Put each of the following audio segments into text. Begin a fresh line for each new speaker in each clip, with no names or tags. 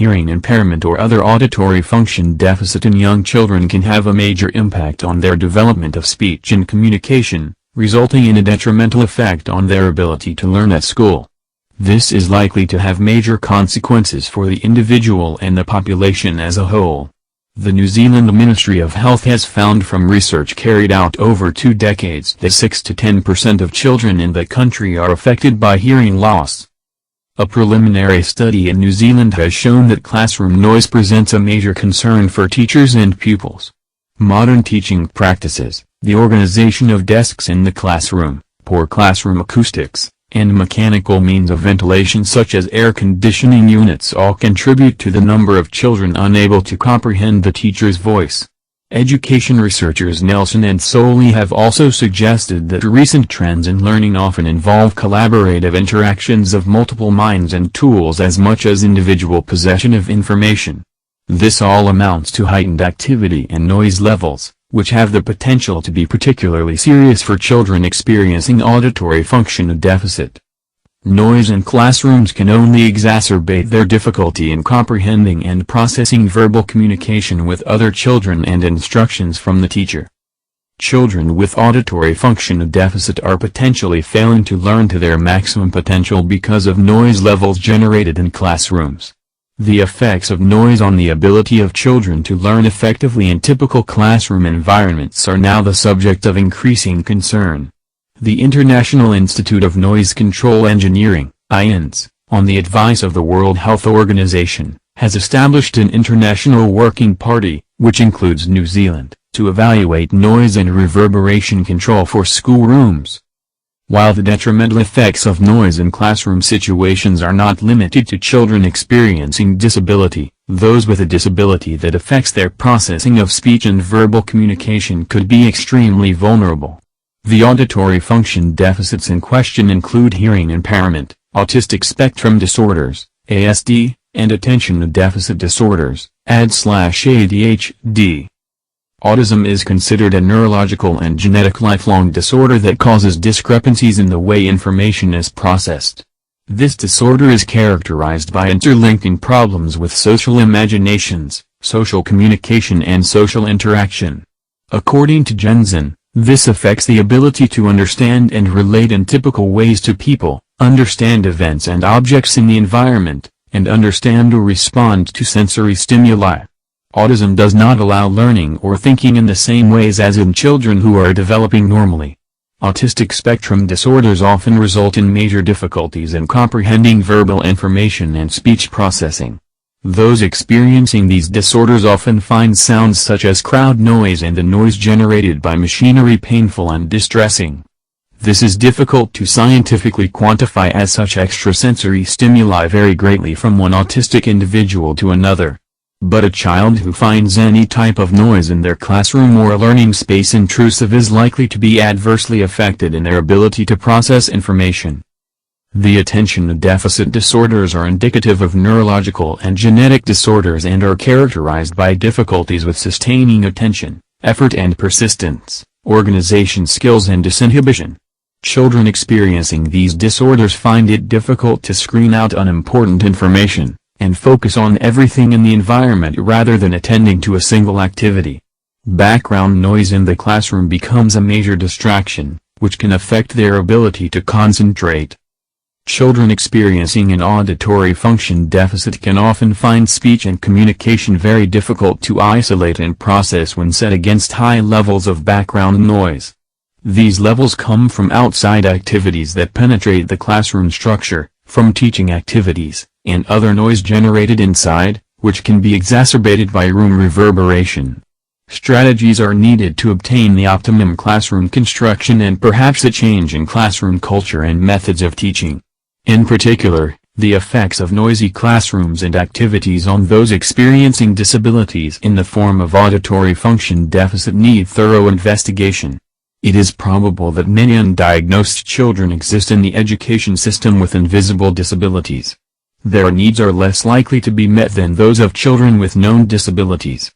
Hearing impairment or other auditory function deficit in young children can have a major impact on their development of speech and communication, resulting in a detrimental effect on their ability to learn at school. This is likely to have major consequences for the individual and the population as a whole. The New Zealand Ministry of Health has found from research carried out over 2 decades that 6 to 10% of children in the country are affected by hearing loss. A preliminary study in New Zealand has shown that classroom noise presents a major concern for teachers and pupils. Modern teaching practices, the organization of desks in the classroom, poor classroom acoustics, and mechanical means of ventilation such as air conditioning units all contribute to the number of children unable to comprehend the teacher's voice. Education researchers Nelson and Soley have also suggested that recent trends in learning often involve collaborative interactions of multiple minds and tools as much as individual possession of information. This all amounts to heightened activity and noise levels, which have the potential to be particularly serious for children experiencing auditory function deficit. Noise in classrooms can only exacerbate their difficulty in comprehending and processing verbal communication with other children and instructions from the teacher. Children with auditory function deficit are potentially failing to learn to their maximum potential because of noise levels generated in classrooms. The effects of noise on the ability of children to learn effectively in typical classroom environments are now the subject of increasing concern. The International Institute of Noise Control Engineering, INS, on the advice of the World Health Organization, has established an international working party, which includes New Zealand, to evaluate noise and reverberation control for schoolrooms. While the detrimental effects of noise in classroom situations are not limited to children experiencing disability, those with a disability that affects their processing of speech and verbal communication could be extremely vulnerable. The auditory function deficits in question include hearing impairment, autistic spectrum disorders, ASD, and attention deficit disorders, ADHD. Autism is considered a neurological and genetic lifelong disorder that causes discrepancies in the way information is processed. This disorder is characterized by interlinking problems with social imaginations, social communication and social interaction. According to Jensen, this affects the ability to understand and relate in typical ways to people, understand events and objects in the environment, and understand or respond to sensory stimuli. Autism does not allow learning or thinking in the same ways as in children who are developing normally. Autistic spectrum disorders often result in major difficulties in comprehending verbal information and speech processing. Those experiencing these disorders often find sounds such as crowd noise and the noise generated by machinery painful and distressing. This is difficult to scientifically quantify as such extrasensory stimuli vary greatly from one autistic individual to another. But a child who finds any type of noise in their classroom or learning space intrusive is likely to be adversely affected in their ability to process information. The attention deficit disorders are indicative of neurological and genetic disorders and are characterized by difficulties with sustaining attention, effort and persistence, organization skills and disinhibition. Children experiencing these disorders find it difficult to screen out unimportant information, and focus on everything in the environment rather than attending to a single activity. Background noise in the classroom becomes a major distraction, which can affect their ability to concentrate. Children experiencing an auditory function deficit can often find speech and communication very difficult to isolate and process when set against high levels of background noise. These levels come from outside activities that penetrate the classroom structure, from teaching activities, and other noise generated inside, which can be exacerbated by room reverberation. Strategies are needed to obtain the optimum classroom construction and perhaps a change in classroom culture and methods of teaching. In particular, the effects of noisy classrooms and activities on those experiencing disabilities in the form of auditory function deficit need thorough investigation. It is probable that many undiagnosed children exist in the education system with invisible disabilities. Their needs are less likely to be met than those of children with known disabilities.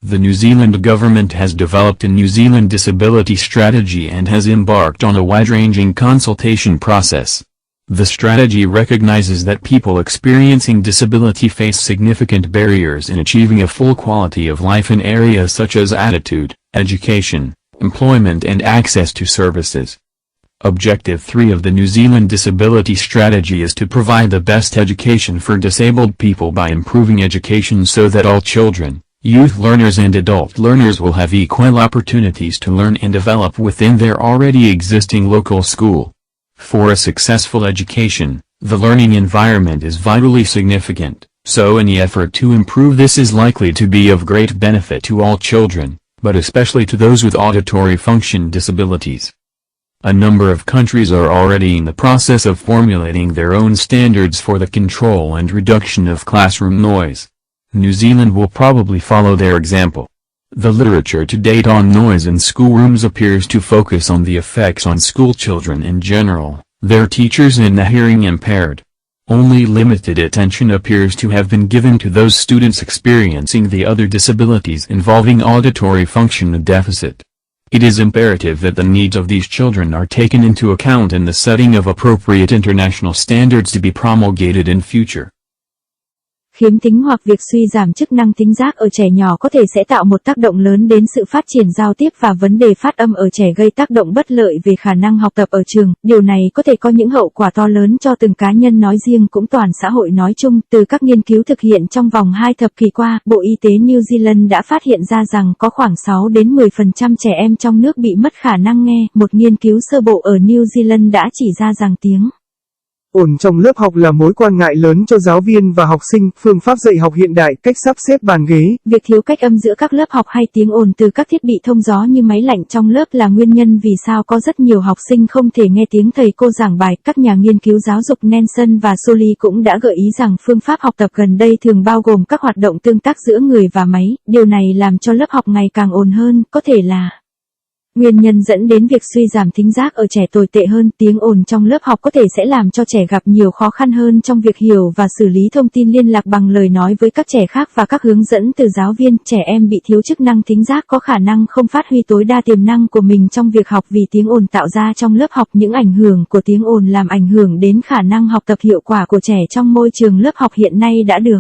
The New Zealand government has developed a New Zealand disability strategy and has embarked on a wide-ranging consultation process. The strategy recognizes that people experiencing disability face significant barriers in achieving a full quality of life in areas such as attitude, education, employment and access to services. Objective 3 of the New Zealand Disability Strategy is to provide the best education for disabled people by improving education so that all children, youth learners and adult learners will have equal opportunities to learn and develop within their already existing local school. For a successful education, the learning environment is vitally significant, so any effort to improve this is likely to be of great benefit to all children, but especially to those with auditory function disabilities. A number of countries are already in the process of formulating their own standards for the control and reduction of classroom noise. New Zealand will probably follow their example. The literature to date on noise in schoolrooms appears to focus on the effects on school children in general, their teachers and the hearing impaired. Only limited attention appears to have been given to those students experiencing the other disabilities involving auditory function deficit. It is imperative that the needs of these children are taken into account in the setting of appropriate international standards to be promulgated in future.
Khiếm thính hoặc việc suy giảm chức năng thính giác ở trẻ nhỏ có thể sẽ tạo một tác động lớn đến sự phát triển giao tiếp và vấn đề phát âm ở trẻ, gây tác động bất lợi về khả năng học tập ở trường. Điều này có thể có những hậu quả to lớn cho từng cá nhân nói riêng cũng toàn xã hội nói chung. Từ các nghiên cứu thực hiện trong vòng 2 thập kỷ qua, Bộ Y tế New Zealand đã phát hiện ra rằng có khoảng 6 đến 10% trẻ em trong nước bị mất khả năng nghe. Một nghiên cứu sơ bộ ở New Zealand đã chỉ ra rằng tiếng
ồn trong lớp học là mối quan ngại lớn cho giáo viên và học sinh. Phương pháp dạy học hiện đại, cách sắp xếp bàn ghế.
Việc thiếu cách âm giữa các lớp học hay tiếng ồn từ các thiết bị thông gió như máy lạnh trong lớp là nguyên nhân vì sao có rất nhiều học sinh không thể nghe tiếng thầy cô giảng bài. Các nhà nghiên cứu giáo dục Nelson và Soli cũng đã gợi ý rằng phương pháp học tập gần đây thường bao gồm các hoạt động tương tác giữa người và máy. Điều này làm cho lớp học ngày càng ồn hơn, có thể là nguyên nhân dẫn đến việc suy giảm thính giác ở trẻ tồi tệ hơn. Tiếng ồn trong lớp học có thể sẽ làm cho trẻ gặp nhiều khó khăn hơn trong việc hiểu và xử lý thông tin liên lạc bằng lời nói với các trẻ khác và các hướng dẫn từ giáo viên. Trẻ em bị thiếu chức năng thính giác có khả năng không phát huy tối đa tiềm năng của mình trong việc học vì tiếng ồn tạo ra trong lớp học. Những ảnh hưởng của tiếng ồn làm ảnh hưởng đến khả năng học tập hiệu quả của trẻ trong môi trường lớp học hiện nay đã được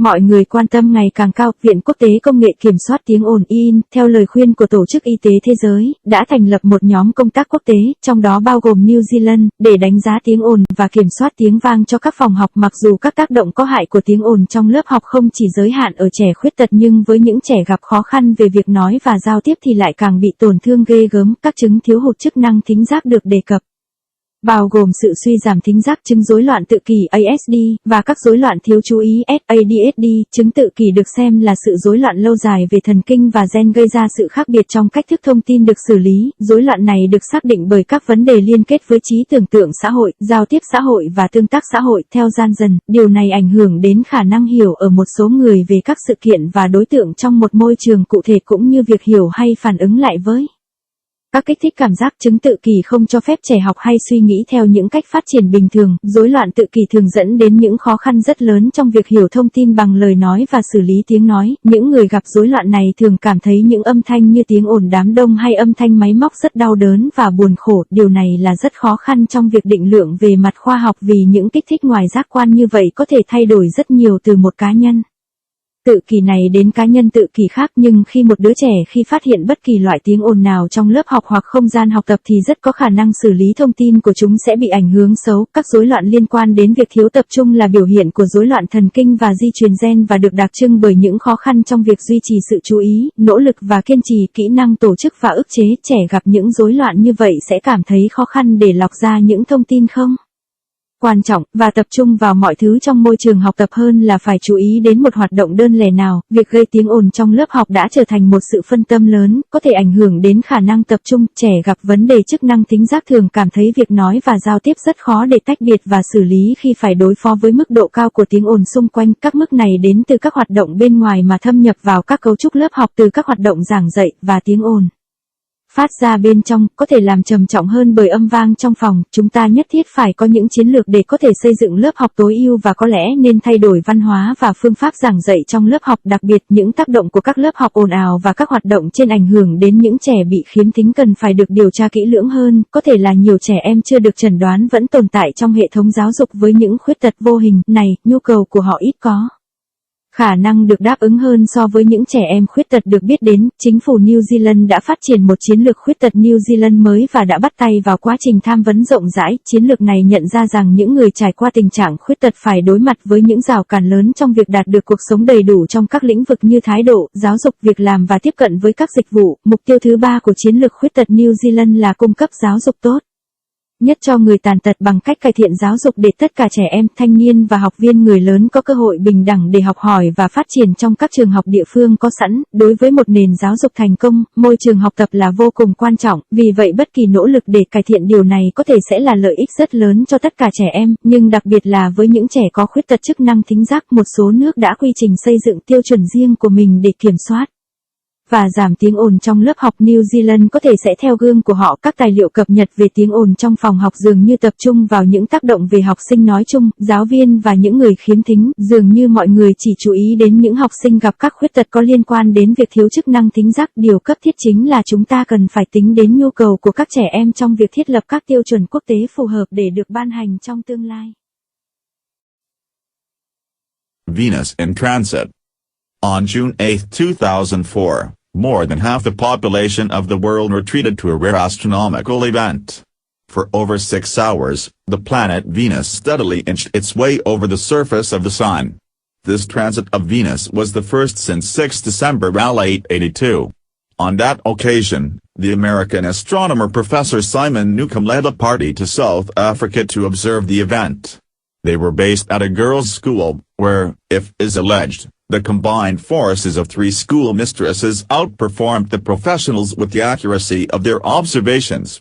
mọi người quan tâm ngày càng cao. Viện Quốc tế Công nghệ Kiểm soát tiếng ồn IN, theo lời khuyên của Tổ chức Y tế Thế giới, đã thành lập một nhóm công tác quốc tế, trong đó bao gồm New Zealand, để đánh giá tiếng ồn và kiểm soát tiếng vang cho các phòng học. Mặc dù các tác động có hại của tiếng ồn trong lớp học không chỉ giới hạn ở trẻ khuyết tật, nhưng với những trẻ gặp khó khăn về việc nói và giao tiếp thì lại càng bị tổn thương ghê gớm. Các chứng thiếu hụt chức năng thính giác được đề cập bao gồm sự suy giảm thính giác, chứng rối loạn tự kỷ ASD, và các rối loạn thiếu chú ý SADSD. Chứng tự kỷ được xem là sự rối loạn lâu dài về thần kinh và gen gây ra sự khác biệt trong cách thức thông tin được xử lý. Rối loạn này được xác định bởi các vấn đề liên kết với trí tưởng tượng xã hội, giao tiếp xã hội và tương tác xã hội theo gian dần. Điều này ảnh hưởng đến khả năng hiểu ở một số người về các sự kiện và đối tượng trong một môi trường cụ thể, cũng như việc hiểu hay phản ứng lại với các kích thích cảm giác. Chứng tự kỷ không cho phép trẻ học hay suy nghĩ theo những cách phát triển bình thường. Rối loạn tự kỷ thường dẫn đến những khó khăn rất lớn trong việc hiểu thông tin bằng lời nói và xử lý tiếng nói. Những người gặp rối loạn này thường cảm thấy những âm thanh như tiếng ồn đám đông hay âm thanh máy móc rất đau đớn và buồn khổ. Điều này là rất khó khăn trong việc định lượng về mặt khoa học vì những kích thích ngoài giác quan như vậy có thể thay đổi rất nhiều từ một cá nhân tự kỷ này đến cá nhân tự kỷ khác. Nhưng khi một đứa trẻ khi phát hiện bất kỳ loại tiếng ồn nào trong lớp học hoặc không gian học tập thì rất có khả năng xử lý thông tin của chúng sẽ bị ảnh hưởng xấu. Các rối loạn liên quan đến việc thiếu tập trung là biểu hiện của rối loạn thần kinh và di truyền gen và được đặc trưng bởi những khó khăn trong việc duy trì sự chú ý, nỗ lực và kiên trì, kỹ năng tổ chức và ức chế. Trẻ gặp những rối loạn như vậy sẽ cảm thấy khó khăn để lọc ra những thông tin không quan trọng và tập trung vào mọi thứ trong môi trường học tập hơn là phải chú ý đến một hoạt động đơn lẻ nào. Việc gây tiếng ồn trong lớp học đã trở thành một sự phân tâm lớn, có thể ảnh hưởng đến khả năng tập trung. Trẻ gặp vấn đề chức năng thính giác thường cảm thấy việc nói và giao tiếp rất khó để tách biệt và xử lý khi phải đối phó với mức độ cao của tiếng ồn xung quanh. Các mức này đến từ các hoạt động bên ngoài mà thâm nhập vào các cấu trúc lớp học, từ các hoạt động giảng dạy và tiếng ồn phát ra bên trong, có thể làm trầm trọng hơn bởi âm vang trong phòng. Chúng ta nhất thiết phải có những chiến lược để có thể xây dựng lớp học tối ưu và có lẽ nên thay đổi văn hóa và phương pháp giảng dạy trong lớp học. Đặc biệt, những tác động của các lớp học ồn ào và các hoạt động trên ảnh hưởng đến những trẻ bị khiếm thính cần phải được điều tra kỹ lưỡng hơn. Có thể là nhiều trẻ em chưa được chẩn đoán vẫn tồn tại trong hệ thống giáo dục với những khuyết tật vô hình này, nhu cầu của họ ít có khả năng được đáp ứng hơn so với những trẻ em khuyết tật được biết đến. Chính phủ New Zealand đã phát triển một chiến lược khuyết tật New Zealand mới và đã bắt tay vào quá trình tham vấn rộng rãi. Chiến lược này nhận ra rằng những người trải qua tình trạng khuyết tật phải đối mặt với những rào cản lớn trong việc đạt được cuộc sống đầy đủ trong các lĩnh vực như thái độ, giáo dục, việc làm và tiếp cận với các dịch vụ. Mục tiêu thứ ba của chiến lược khuyết tật New Zealand là cung cấp giáo dục tốt nhất cho người tàn tật bằng cách cải thiện giáo dục để tất cả trẻ em, thanh niên và học viên người lớn có cơ hội bình đẳng để học hỏi và phát triển trong các trường học địa phương có sẵn. Đối với một nền giáo dục thành công, môi trường học tập là vô cùng quan trọng, vì vậy bất kỳ nỗ lực để cải thiện điều này có thể sẽ là lợi ích rất lớn cho tất cả trẻ em, nhưng đặc biệt là với những trẻ có khuyết tật chức năng thính giác. Một số nước đã quy trình xây dựng tiêu chuẩn riêng của mình để kiểm soát và giảm tiếng ồn trong lớp học. New Zealand có thể sẽ theo gương của họ. Các tài liệu cập nhật về tiếng ồn trong phòng học dường như tập trung vào những tác động về học sinh nói chung, giáo viên và những người khiếm thính. Dường như mọi người chỉ chú ý đến những học sinh gặp các khuyết tật có liên quan đến việc thiếu chức năng thính giác. Điều cấp thiết chính là chúng ta cần phải tính đến nhu cầu của các trẻ em trong việc thiết lập các tiêu chuẩn quốc tế phù hợp để được ban hành trong tương lai.
Venus in transit. On June 8, 2004, more than half the population of the world retreated to a rare astronomical event. For over 6 hours, the planet Venus steadily inched its way over the surface of the Sun. This transit of Venus was the first since 6 December 1882. On that occasion, the American astronomer Professor Simon Newcomb led a party to South Africa to observe the event. They were based at a girls' school, where, if is alleged, the combined forces of 3 school mistresses outperformed the professionals with the accuracy of their observations.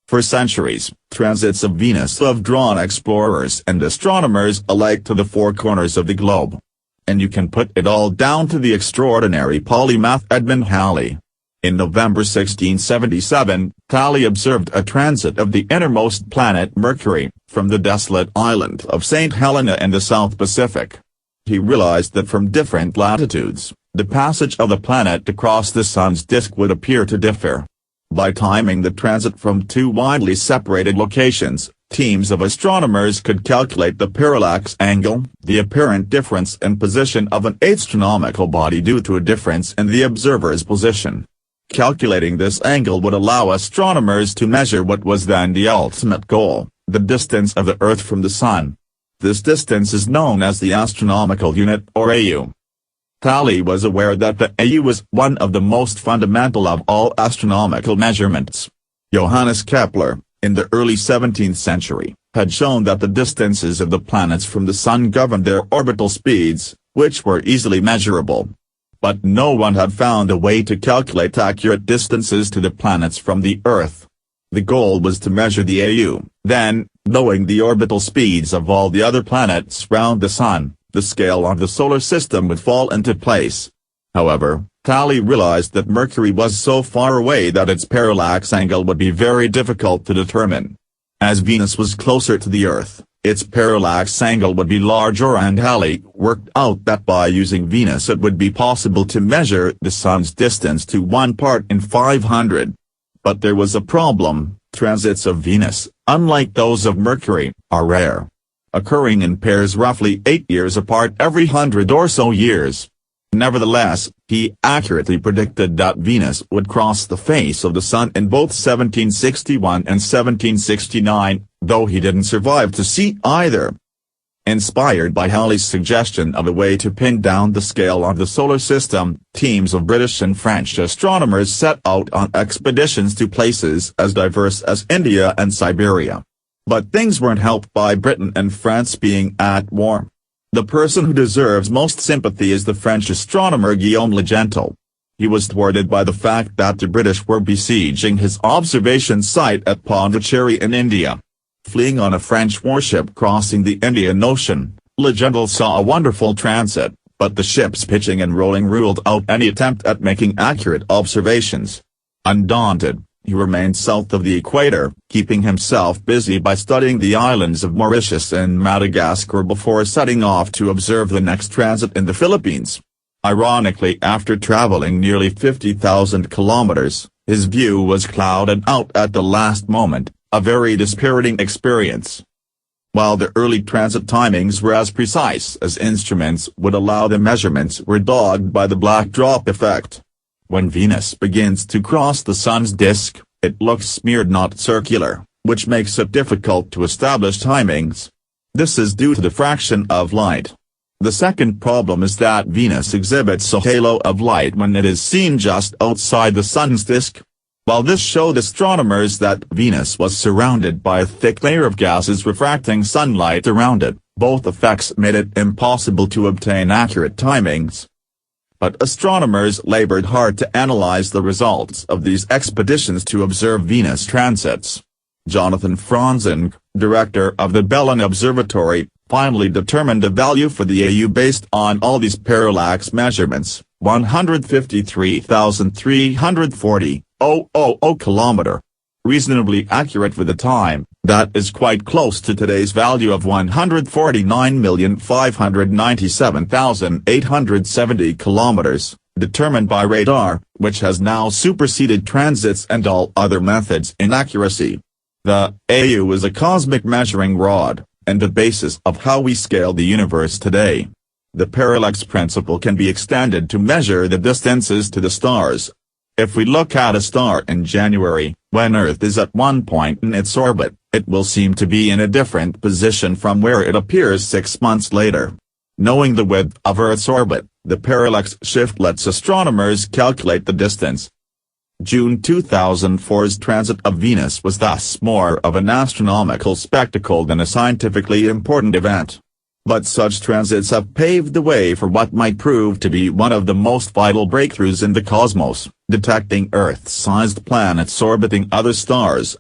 For centuries, transits of Venus have drawn explorers and astronomers alike to the 4 corners of the globe. And you can put it all down to the extraordinary polymath Edmund Halley. In November 1677, Halley observed a transit of the innermost planet Mercury, from the desolate island of St. Helena in the South Pacific. He realized that from different latitudes, the passage of the planet across the Sun's disk would appear to differ. By timing the transit from 2 widely separated locations, teams of astronomers could calculate the parallax angle, the apparent difference in position of an astronomical body due to a difference in the observer's position. Calculating this angle would allow astronomers to measure what was then the ultimate goal, the distance of the Earth from the Sun. This distance is known as the astronomical unit, or AU. Halley was aware that the AU was one of the most fundamental of all astronomical measurements. Johannes Kepler, in the early 17th century, had shown that the distances of the planets from the Sun governed their orbital speeds, which were easily measurable. But no one had found a way to calculate accurate distances to the planets from the Earth. The goal was to measure the AU, then, knowing the orbital speeds of all the other planets round the Sun, the scale of the solar system would fall into place. However, Halley realized that Mercury was so far away that its parallax angle would be very difficult to determine. As Venus was closer to the Earth, its parallax angle would be larger, and Halley worked out that by using Venus it would be possible to measure the Sun's distance to 1 part in 500. But there was a problem. Transits of Venus, unlike those of Mercury, are rare, occurring in pairs roughly 8 years apart every 100 or so years. Nevertheless, he accurately predicted that Venus would cross the face of the Sun in both 1761 and 1769, though he didn't survive to see either. Inspired by Halley's suggestion of a way to pin down the scale of the solar system, teams of British and French astronomers set out on expeditions to places as diverse as India and Siberia. But things weren't helped by Britain and France being at war. The person who deserves most sympathy is the French astronomer Guillaume Legentil. He was thwarted by the fact that the British were besieging his observation site at Pondicherry in India. Fleeing on a French warship crossing the Indian Ocean, Legentil saw a wonderful transit, but the ship's pitching and rolling ruled out any attempt at making accurate observations. Undaunted, he remained south of the equator, keeping himself busy by studying the islands of Mauritius and Madagascar before setting off to observe the next transit in the Philippines. Ironically, after traveling nearly 50,000 kilometers, his view was clouded out at the last moment, a very dispiriting experience. While the early transit timings were as precise as instruments would allow, the measurements were dogged by the black drop effect. When Venus begins to cross the Sun's disk, it looks smeared, not circular, which makes it difficult to establish timings. This is due to the fraction of light. The second problem is that Venus exhibits a halo of light when it is seen just outside the Sun's disk. While this showed astronomers that Venus was surrounded by a thick layer of gases refracting sunlight around it, both effects made it impossible to obtain accurate timings. But astronomers labored hard to analyze the results of these expeditions to observe Venus transits. Jonathan Franzen, director of the Belen Observatory, finally determined a value for the AU based on all these parallax measurements, 153,340. 000 kilometer. Reasonably accurate for the time, that is quite close to today's value of 149,597,870 kilometers, determined by radar, which has now superseded transits and all other methods in accuracy. The AU is a cosmic measuring rod, and the basis of how we scale the universe today. The parallax principle can be extended to measure the distances to the stars. If we look at a star in January, when Earth is at one point in its orbit, it will seem to be in a different position from where it appears 6 months later. Knowing the width of Earth's orbit, the parallax shift lets astronomers calculate the distance. June 2004's transit of Venus was thus more of an astronomical spectacle than a scientifically important event. But such transits have paved the way for what might prove to be one of the most vital breakthroughs in the cosmos, detecting Earth-sized planets orbiting other stars.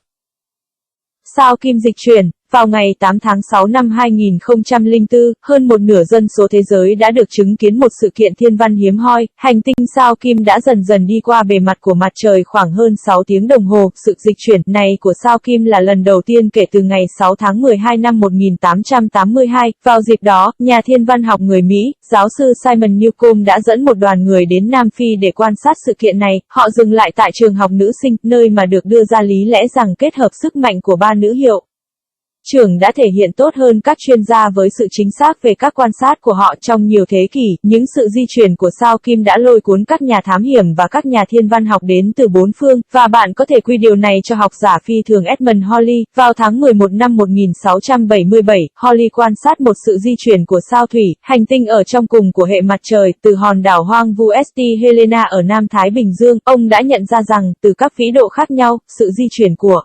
Sao Kim dịch chuyển. Vào ngày 8 tháng 6 năm 2004, hơn một nửa dân số thế giới đã được chứng kiến một sự kiện thiên văn hiếm hoi. Hành tinh sao Kim đã dần dần đi qua bề mặt của mặt trời khoảng hơn 6 tiếng đồng hồ. Sự dịch chuyển này của sao Kim là lần đầu tiên kể từ ngày 6 tháng 12 năm 1882. Vào dịp đó, nhà thiên văn học người Mỹ, giáo sư Simon Newcomb đã dẫn một đoàn người đến Nam Phi để quan sát sự kiện này. Họ dừng lại tại trường học nữ sinh, nơi mà được đưa ra lý lẽ rằng kết hợp sức mạnh của ba nữ hiệu trưởng đã thể hiện tốt hơn các chuyên gia với sự chính xác về các quan sát của họ trong nhiều thế kỷ. Những sự di chuyển của sao Kim đã lôi cuốn các nhà thám hiểm và các nhà thiên văn học đến từ bốn phương, và bạn có thể quy điều này cho học giả phi thường Edmund Halley. Vào tháng 11 năm 1677, Halley quan sát một sự di chuyển của sao Thủy, hành tinh ở trong cùng của hệ mặt trời, từ hòn đảo hoang vu St. Helena ở Nam Thái Bình Dương. Ông đã nhận ra rằng, từ các vĩ độ khác nhau, sự di chuyển của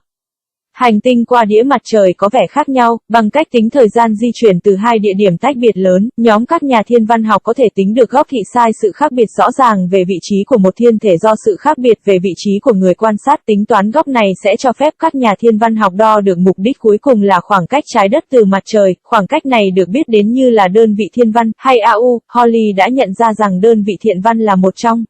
hành tinh qua đĩa mặt trời có vẻ khác nhau. Bằng cách tính thời gian di chuyển từ hai địa điểm tách biệt lớn, nhóm các nhà thiên văn học có thể tính được góc thị sai, sự khác biệt rõ ràng về vị trí của một thiên thể do sự khác biệt về vị trí của người quan sát. Tính toán góc này sẽ cho phép các nhà thiên văn học đo được mục đích cuối cùng là khoảng cách trái đất từ mặt trời. Khoảng cách này được biết đến như là đơn vị thiên văn, hay AU. Halley đã nhận ra rằng đơn vị thiên văn là một trong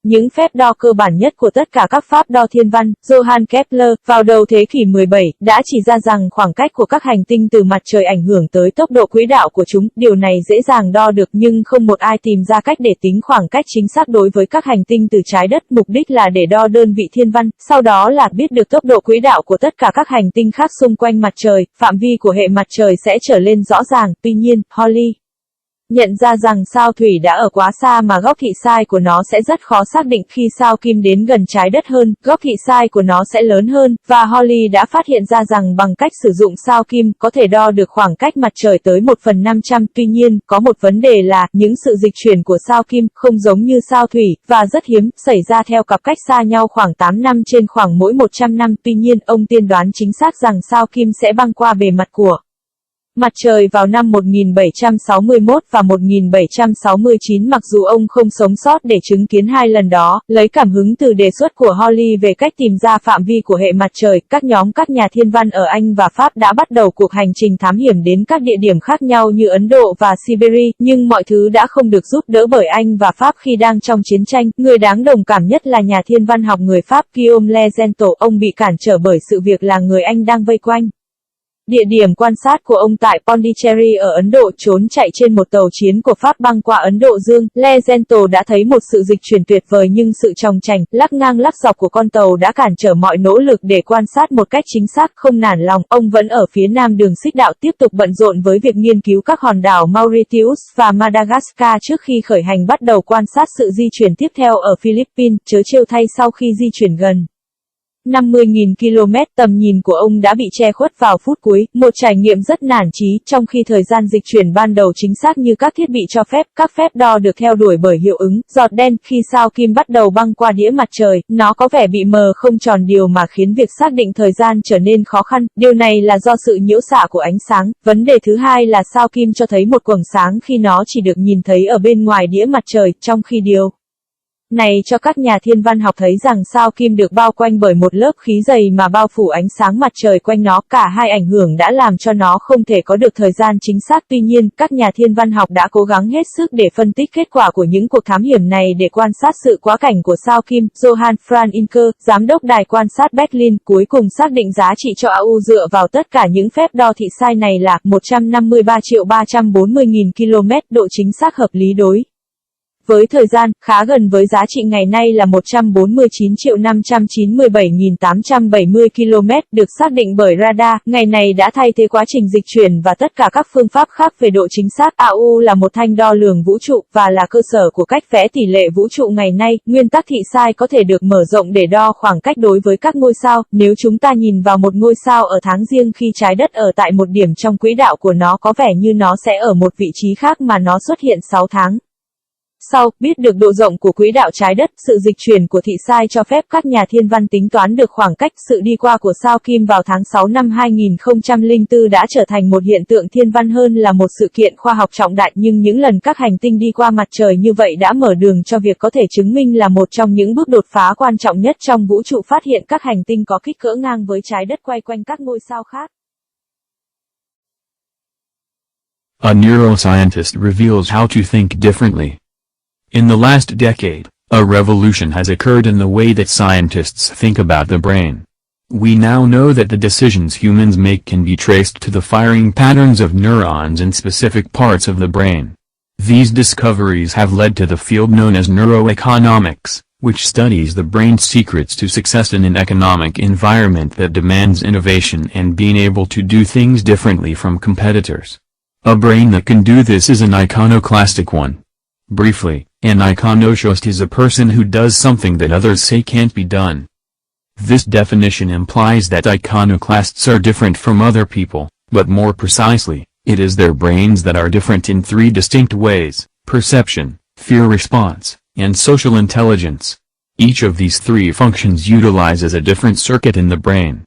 những phép đo cơ bản nhất của tất cả các pháp đo thiên văn. Johann Kepler, vào đầu thế kỷ 17, đã chỉ ra rằng khoảng cách của các hành tinh từ mặt trời ảnh hưởng tới tốc độ quỹ đạo của chúng. Điều này dễ dàng đo được, nhưng không một ai tìm ra cách để tính khoảng cách chính xác đối với các hành tinh từ trái đất. Mục đích là để đo đơn vị thiên văn, sau đó là biết được tốc độ quỹ đạo của tất cả các hành tinh khác xung quanh mặt trời. Phạm vi của hệ mặt trời sẽ trở lên rõ ràng. Tuy nhiên, Halley nhận ra rằng sao Thủy đã ở quá xa mà góc thị sai của nó sẽ rất khó xác định. Khi sao Kim đến gần trái đất hơn, góc thị sai của nó sẽ lớn hơn, và Halley đã phát hiện ra rằng bằng cách sử dụng sao Kim, có thể đo được khoảng cách mặt trời tới 1/500. Tuy nhiên, có một vấn đề là, những sự dịch chuyển của sao Kim, không giống như sao Thủy, và rất hiếm, xảy ra theo cặp cách xa nhau khoảng 8 năm trên khoảng mỗi 100 năm. Tuy nhiên, ông tiên đoán chính xác rằng sao Kim sẽ băng qua bề mặt của
Mặt trời vào năm 1761 và 1769. Mặc dù ông không sống sót để chứng kiến hai lần đó, lấy cảm hứng từ đề xuất của Hawley về cách tìm ra phạm vi của hệ mặt trời, các nhà thiên văn ở Anh và Pháp đã bắt đầu cuộc hành trình thám hiểm đến các địa điểm khác nhau như Ấn Độ và Siberia, nhưng mọi thứ đã không được giúp đỡ bởi Anh và Pháp khi đang trong chiến tranh. Người đáng đồng cảm nhất là nhà thiên văn học người Pháp Guillaume Le Gentil, ông bị cản trở bởi sự việc là người Anh đang vây quanh. Địa điểm quan sát của ông tại Pondicherry ở Ấn Độ, trốn chạy trên một tàu chiến của Pháp băng qua Ấn Độ Dương. Le Gentil đã thấy một sự dịch chuyển tuyệt vời, nhưng sự chòng chành, lắc ngang lắc dọc của con tàu đã cản trở mọi nỗ lực để quan sát một cách chính xác. Không nản lòng, ông vẫn ở phía nam đường xích đạo tiếp tục bận rộn với việc nghiên cứu các hòn đảo Mauritius và Madagascar trước khi khởi hành bắt đầu quan sát sự di chuyển tiếp theo ở Philippines. Trớ trêu thay, sau khi di chuyển gần 50.000 km, tầm nhìn của ông đã bị che khuất vào phút cuối, một trải nghiệm rất nản chí, trong khi thời gian dịch chuyển ban đầu chính xác như các thiết bị cho phép, các phép đo được theo đuổi bởi hiệu ứng giọt đen. Khi sao Kim bắt đầu băng qua đĩa mặt trời, nó có vẻ bị mờ không tròn, điều mà khiến việc xác định thời gian trở nên khó khăn. Điều này là do sự nhiễu xạ của ánh sáng. Vấn đề thứ hai là sao Kim cho thấy một quầng sáng khi nó chỉ được nhìn thấy ở bên ngoài đĩa mặt trời, trong khi điều này cho các nhà thiên văn học thấy rằng sao Kim được bao quanh bởi một lớp khí dày mà bao phủ ánh sáng mặt trời quanh nó. Cả hai ảnh hưởng đã làm cho nó không thể có được thời gian chính xác. Tuy nhiên, các nhà thiên văn học đã cố gắng hết sức để phân tích kết quả của những cuộc thám hiểm này để quan sát sự quá cảnh của sao Kim. Johann Frank Inker, giám đốc đài quan sát Berlin, cuối cùng xác định giá trị cho AU dựa vào tất cả những phép đo thị sai này là 153.340.000 km, độ chính xác hợp lý đối với thời gian, khá gần với giá trị ngày nay là 149.597.870 km, được xác định bởi radar. Ngày này đã thay thế quá trình dịch chuyển và tất cả các phương pháp khác về độ chính xác. AU là một thanh đo lường vũ trụ, và là cơ sở của cách vẽ tỷ lệ vũ trụ ngày nay. Nguyên tắc thị sai có thể được mở rộng để đo khoảng cách đối với các ngôi sao. Nếu chúng ta nhìn vào một ngôi sao ở tháng Giêng khi trái đất ở tại một điểm trong quỹ đạo của nó, có vẻ như nó sẽ ở một vị trí khác mà nó xuất hiện 6 tháng sau. Biết được độ rộng của quỹ đạo trái đất, sự dịch chuyển của thị sai cho phép các nhà thiên văn tính toán được khoảng cách. Sự đi qua của sao Kim vào tháng 6 năm 2004 đã trở thành một hiện tượng thiên văn hơn là một sự kiện khoa học trọng đại, nhưng những lần các hành tinh đi qua mặt trời như vậy đã mở đường cho việc có thể chứng minh là một trong những bước đột phá quan trọng nhất trong vũ trụ, phát hiện các hành tinh có kích cỡ ngang với trái đất quay quanh các ngôi sao khác.
A neuroscientist reveals how to think differently. In the last decade, a revolution has occurred in the way that scientists think about the brain. We now know that the decisions humans make can be traced to the firing patterns of neurons in specific parts of the brain. These discoveries have led to the field known as neuroeconomics, which studies the brain's secrets to success in an economic environment that demands innovation and being able to do things differently from competitors. A brain that can do this is an iconoclastic one. Briefly, an iconoclast is a person who does something that others say can't be done. This definition implies that iconoclasts are different from other people, but more precisely, it is their brains that are different in three distinct ways: perception, fear response, and social intelligence. Each of these three functions utilizes a different circuit in the brain.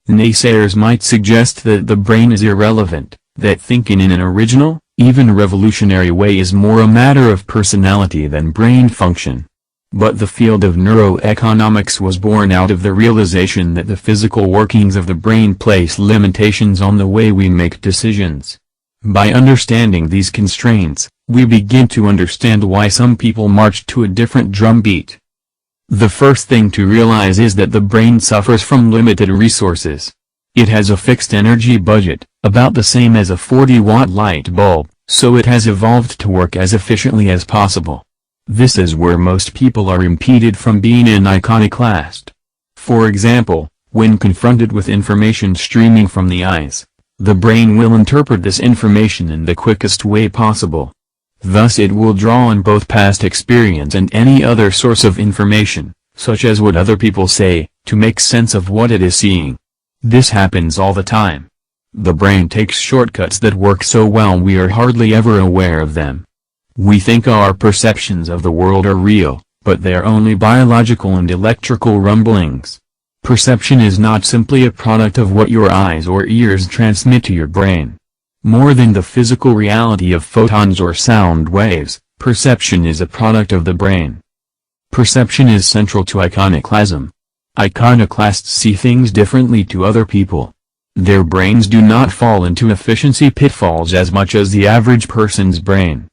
Naysayers might suggest that the brain is irrelevant, that thinking in an original, even revolutionary way is more a matter of personality than brain function. But the field of neuroeconomics was born out of the realization that the physical workings of the brain place limitations on the way we make decisions. By understanding these constraints, we begin to understand why some people march to a different drum beat. The first thing to realize is that the brain suffers from limited resources. It has a fixed energy budget, about the same as a 40-watt light bulb, so it has evolved to work as efficiently as possible. This is where most people are impeded from being an iconoclast. For example, when confronted with information streaming from the eyes, the brain will interpret this information in the quickest way possible. Thus it will draw on both past experience and any other source of information, such as what other people say, to make sense of what it is seeing. This happens all the time. The brain takes shortcuts that work so well we are hardly ever aware of them. We think our perceptions of the world are real, but they are only biological and electrical rumblings. Perception is not simply a product of what your eyes or ears transmit to your brain. More than the physical reality of photons or sound waves, perception is a product of the brain. Perception is central to iconoclasm. Iconoclasts see things differently to other people. Their brains do not fall into efficiency pitfalls as much as the average person's brain.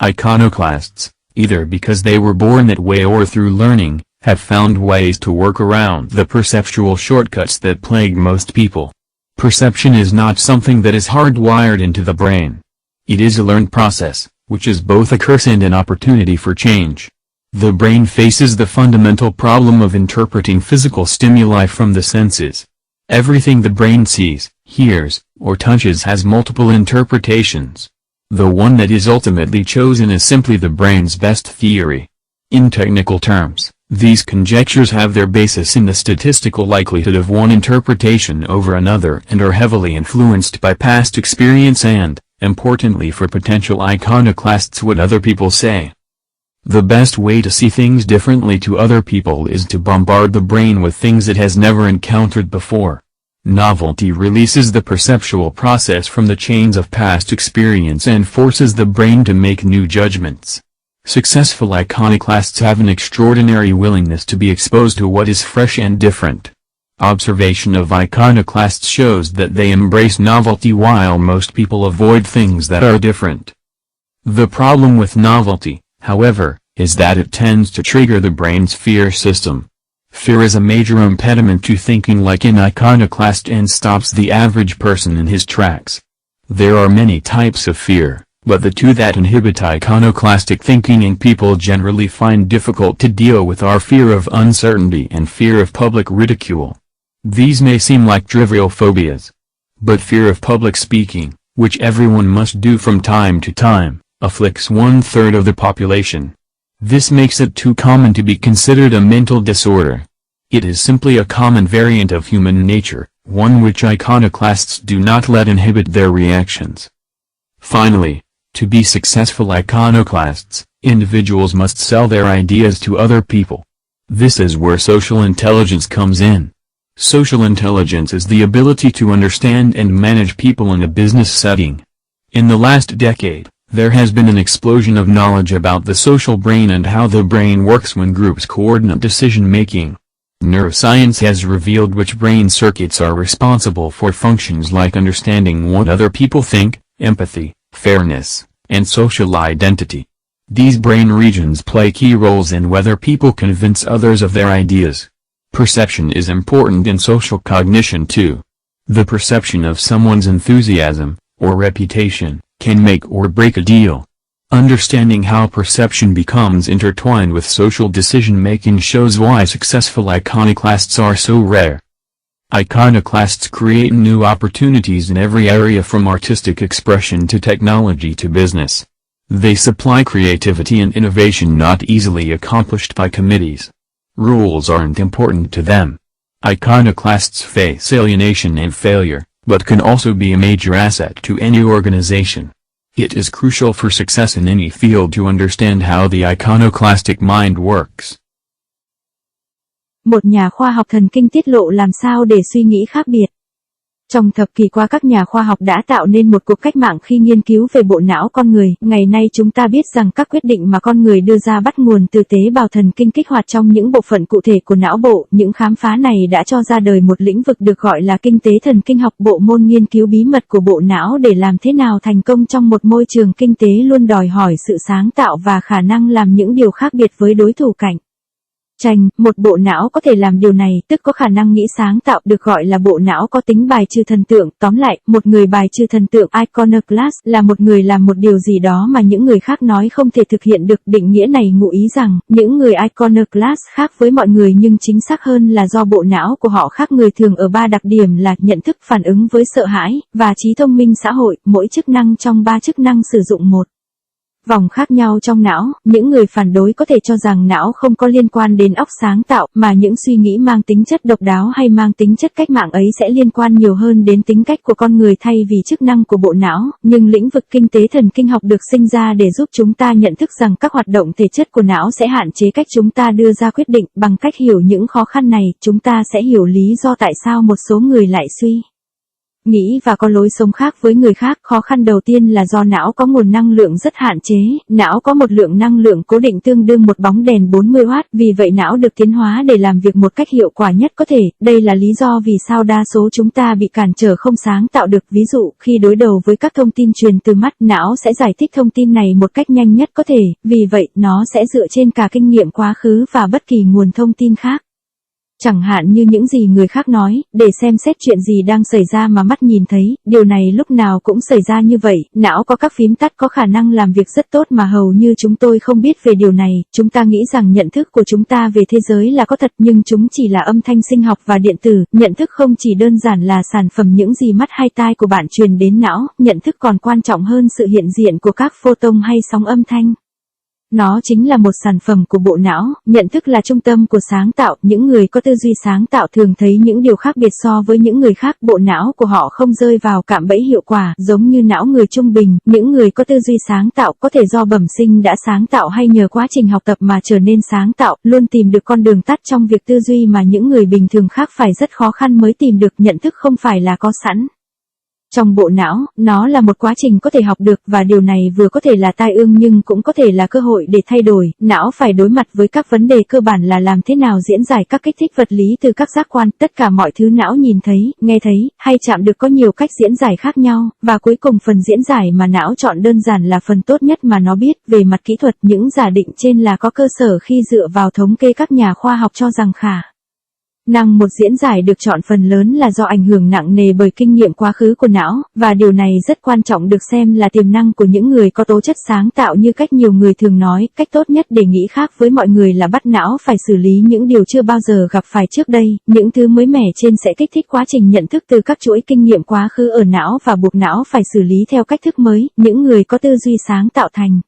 Iconoclasts, either because they were born that way or through learning, have found ways to work around the perceptual shortcuts that plague most people. Perception is not something that is hardwired into the brain. It is a learned process, which is both a curse and an opportunity for change. The brain faces the fundamental problem of interpreting physical stimuli from the senses. Everything the brain sees, hears, or touches has multiple interpretations. The one that is ultimately chosen is simply the brain's best theory. In technical terms, these conjectures have their basis in the statistical likelihood of one interpretation over another and are heavily influenced by past experience and, importantly for potential iconoclasts, what other people say. The best way to see things differently to other people is to bombard the brain with things it has never encountered before. Novelty releases the perceptual process from the chains of past experience and forces the brain to make new judgments. Successful iconoclasts have an extraordinary willingness to be exposed to what is fresh and different. Observation of iconoclasts shows that they embrace novelty while most people avoid things that are different. The problem with novelty, however, is that it tends to trigger the brain's fear system. Fear is a major impediment to thinking like an iconoclast and stops the average person in his tracks. There are many types of fear, but the two that inhibit iconoclastic thinking and people generally find difficult to deal with are fear of uncertainty and fear of public ridicule. These may seem like trivial phobias. But fear of public speaking, which everyone must do from time to time, afflicts 1/3 of the population. This makes it too common to be considered a mental disorder. It is simply a common variant of human nature, one which iconoclasts do not let inhibit their reactions. Finally, to be successful iconoclasts, individuals must sell their ideas to other people. This is where social intelligence comes in. Social intelligence is the ability to understand and manage people in a business setting. In the last decade, there has been an explosion of knowledge about the social brain and how the brain works when groups coordinate decision-making. Neuroscience has revealed which brain circuits are responsible for functions like understanding what other people think, empathy, fairness, and social identity. These brain regions play key roles in whether people convince others of their ideas. Perception is important in social cognition too. The perception of someone's enthusiasm, or reputation, can make or break a deal. Understanding how perception becomes intertwined with social decision-making shows why successful iconoclasts are so rare. Iconoclasts create new opportunities in every area from artistic expression to technology to business. They supply creativity and innovation not easily accomplished by committees. Rules aren't important to them. Iconoclasts face alienation and failure, but can also be a major asset to any organization. It is crucial for success in any field to understand how the iconoclastic mind works.
Một nhà khoa học thần kinh tiết lộ làm sao để suy nghĩ khác biệt. Trong thập kỷ qua các nhà khoa học đã tạo nên một cuộc cách mạng khi nghiên cứu về bộ não con người. Ngày nay chúng ta biết rằng các quyết định mà con người đưa ra bắt nguồn từ tế bào thần kinh kích hoạt trong những bộ phận cụ thể của não bộ. Những khám phá này đã cho ra đời một lĩnh vực được gọi là kinh tế thần kinh học, bộ môn nghiên cứu bí mật của bộ não để làm thế nào thành công trong một môi trường kinh tế luôn đòi hỏi sự sáng tạo và khả năng làm những điều khác biệt với đối thủ cạnh tranh. Một bộ não có thể làm điều này, tức có khả năng nghĩ sáng tạo, được gọi là bộ não có tính bài trừ thần tượng. Tóm lại, một người bài trừ thần tượng iconoclast là một người làm một điều gì đó mà những người khác nói không thể thực hiện được. Định nghĩa này ngụ ý rằng, những người iconoclast khác với mọi người, nhưng chính xác hơn là do bộ não của họ khác người thường ở 3 đặc điểm là nhận thức, phản ứng với sợ hãi, và trí thông minh xã hội. Mỗi chức năng trong 3 chức năng sử dụng một vòng khác nhau trong não. Những người phản đối có thể cho rằng não không có liên quan đến óc sáng tạo, mà những suy nghĩ mang tính chất độc đáo hay mang tính chất cách mạng ấy sẽ liên quan nhiều hơn đến tính cách của con người thay vì chức năng của bộ não. Nhưng lĩnh vực kinh tế thần kinh học được sinh ra để giúp chúng ta nhận thức rằng các hoạt động thể chất của não sẽ hạn chế cách chúng ta đưa ra quyết định. Bằng cách hiểu những khó khăn này, chúng ta sẽ hiểu lý do tại sao một số người lại suy nghĩ và có lối sống khác với người khác. Khó khăn đầu tiên là do não có nguồn năng lượng rất hạn chế, não có một lượng năng lượng cố định tương đương một bóng đèn 40W, vì vậy não được tiến hóa để làm việc một cách hiệu quả nhất có thể. Đây là lý do vì sao đa số chúng ta bị cản trở không sáng tạo được. Ví dụ, khi đối đầu với các thông tin truyền từ mắt, não sẽ giải thích thông tin này một cách nhanh nhất có thể, vì vậy nó sẽ dựa trên cả kinh nghiệm quá khứ và bất kỳ nguồn thông tin khác. Chẳng hạn như những gì người khác nói, để xem xét chuyện gì đang xảy ra mà mắt nhìn thấy, điều này lúc nào cũng xảy ra như vậy. Não có các phím tắt có khả năng làm việc rất tốt mà hầu như chúng tôi không biết về điều này. Chúng ta nghĩ rằng nhận thức của chúng ta về thế giới là có thật, nhưng chúng chỉ là âm thanh sinh học và điện tử. Nhận thức không chỉ đơn giản là sản phẩm những gì mắt hay tai của bạn truyền đến não, nhận thức còn quan trọng hơn sự hiện diện của các photon hay sóng âm thanh. Nó chính là một sản phẩm của bộ não. Nhận thức là trung tâm của sáng tạo. Những người có tư duy sáng tạo thường thấy những điều khác biệt so với những người khác. Bộ não của họ không rơi vào cạm bẫy hiệu quả, giống như não người trung bình. Những người có tư duy sáng tạo có thể do bẩm sinh đã sáng tạo hay nhờ quá trình học tập mà trở nên sáng tạo, luôn tìm được con đường tắt trong việc tư duy mà những người bình thường khác phải rất khó khăn mới tìm được. Nhận thức không phải là có sẵn trong bộ não, nó là một quá trình có thể học được, và điều này vừa có thể là tai ương nhưng cũng có thể là cơ hội để thay đổi. Não phải đối mặt với các vấn đề cơ bản là làm thế nào diễn giải các kích thích vật lý từ các giác quan. Tất cả mọi thứ não nhìn thấy, nghe thấy, hay chạm được có nhiều cách diễn giải khác nhau, và cuối cùng phần diễn giải mà não chọn đơn giản là phần tốt nhất mà nó biết. Về mặt kỹ thuật, những giả định trên là có cơ sở khi dựa vào thống kê các nhà khoa học cho rằng khả năng một diễn giải được chọn phần lớn là do ảnh hưởng nặng nề bởi kinh nghiệm quá khứ của não, và điều này rất quan trọng được xem là tiềm năng của những người có tố chất sáng tạo. Như cách nhiều người thường nói, cách tốt nhất để nghĩ khác với mọi người là bắt não phải xử lý những điều chưa bao giờ gặp phải trước đây. Những thứ mới mẻ trên sẽ kích thích quá trình nhận thức từ các chuỗi kinh nghiệm quá khứ ở não và buộc não phải xử lý theo cách thức mới. Những người có tư duy sáng tạo thành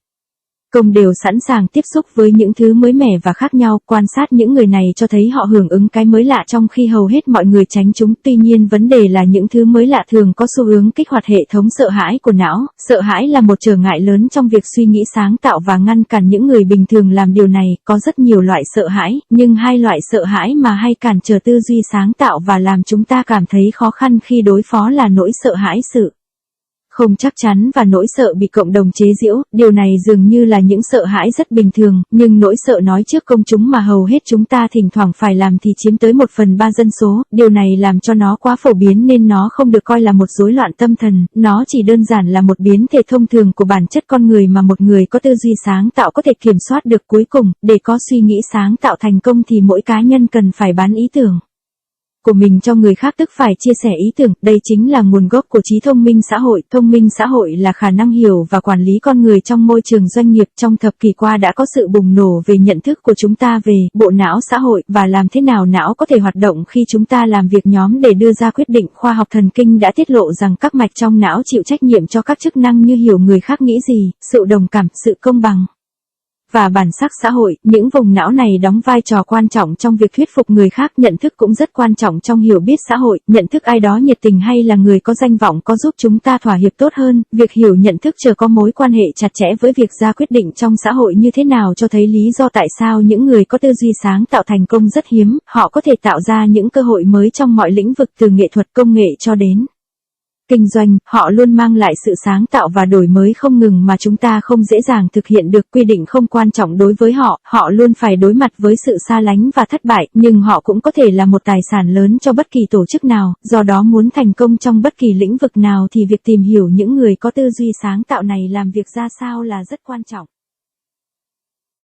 công đều sẵn sàng tiếp xúc với những thứ mới mẻ và khác nhau. Quan sát những người này cho thấy họ hưởng ứng cái mới lạ trong khi hầu hết mọi người tránh chúng. Tuy nhiên vấn đề là những thứ mới lạ thường có xu hướng kích hoạt hệ thống sợ hãi của não. Sợ hãi là một trở ngại lớn trong việc suy nghĩ sáng tạo và ngăn cản những người bình thường làm điều này. Có rất nhiều loại sợ hãi, nhưng hai loại sợ hãi mà hay cản trở tư duy sáng tạo và làm chúng ta cảm thấy khó khăn khi đối phó là nỗi sợ hãi sự không chắc chắn và nỗi sợ bị cộng đồng chế giễu. Điều này dường như là những sợ hãi rất bình thường, nhưng nỗi sợ nói trước công chúng mà hầu hết chúng ta thỉnh thoảng phải làm thì chiếm tới 1/3 dân số. Điều này làm cho nó quá phổ biến nên nó không được coi là một rối loạn tâm thần, nó chỉ đơn giản là một biến thể thông thường của bản chất con người mà một người có tư duy sáng tạo có thể kiểm soát được. Cuối cùng, để có suy nghĩ sáng tạo thành công thì mỗi cá nhân cần phải bán ý tưởng của mình cho người khác, tức phải chia sẻ ý tưởng. Đây chính là nguồn gốc của trí thông minh xã hội. Thông minh xã hội là khả năng hiểu và quản lý con người trong môi trường doanh nghiệp. Trong thập kỷ qua đã có sự bùng nổ về nhận thức của chúng ta về bộ não xã hội và làm thế nào não có thể hoạt động khi chúng ta làm việc nhóm để đưa ra quyết định. Khoa học thần kinh đã tiết lộ rằng các mạch trong não chịu trách nhiệm cho các chức năng như hiểu người khác nghĩ gì, sự đồng cảm, sự công bằng và bản sắc xã hội. Những vùng não này đóng vai trò quan trọng trong việc thuyết phục người khác. Nhận thức cũng rất quan trọng trong hiểu biết xã hội. Nhận thức ai đó nhiệt tình hay là người có danh vọng có giúp chúng ta thỏa hiệp tốt hơn. Việc hiểu nhận thức chờ có mối quan hệ chặt chẽ với việc ra quyết định trong xã hội như thế nào, cho thấy lý do tại sao những người có tư duy sáng tạo thành công rất hiếm. Họ có thể tạo ra những cơ hội mới trong mọi lĩnh vực, từ nghệ thuật, công nghệ cho đến kinh doanh. Họ luôn mang lại sự sáng tạo và đổi mới không ngừng mà chúng ta không dễ dàng thực hiện được. Quy định không quan trọng đối với họ, họ luôn phải đối mặt với sự xa lánh và thất bại, nhưng họ cũng có thể là một tài sản lớn cho bất kỳ tổ chức nào. Do đó muốn thành công trong bất kỳ lĩnh vực nào thì việc tìm hiểu những người có tư duy sáng tạo này làm việc ra sao là rất quan trọng.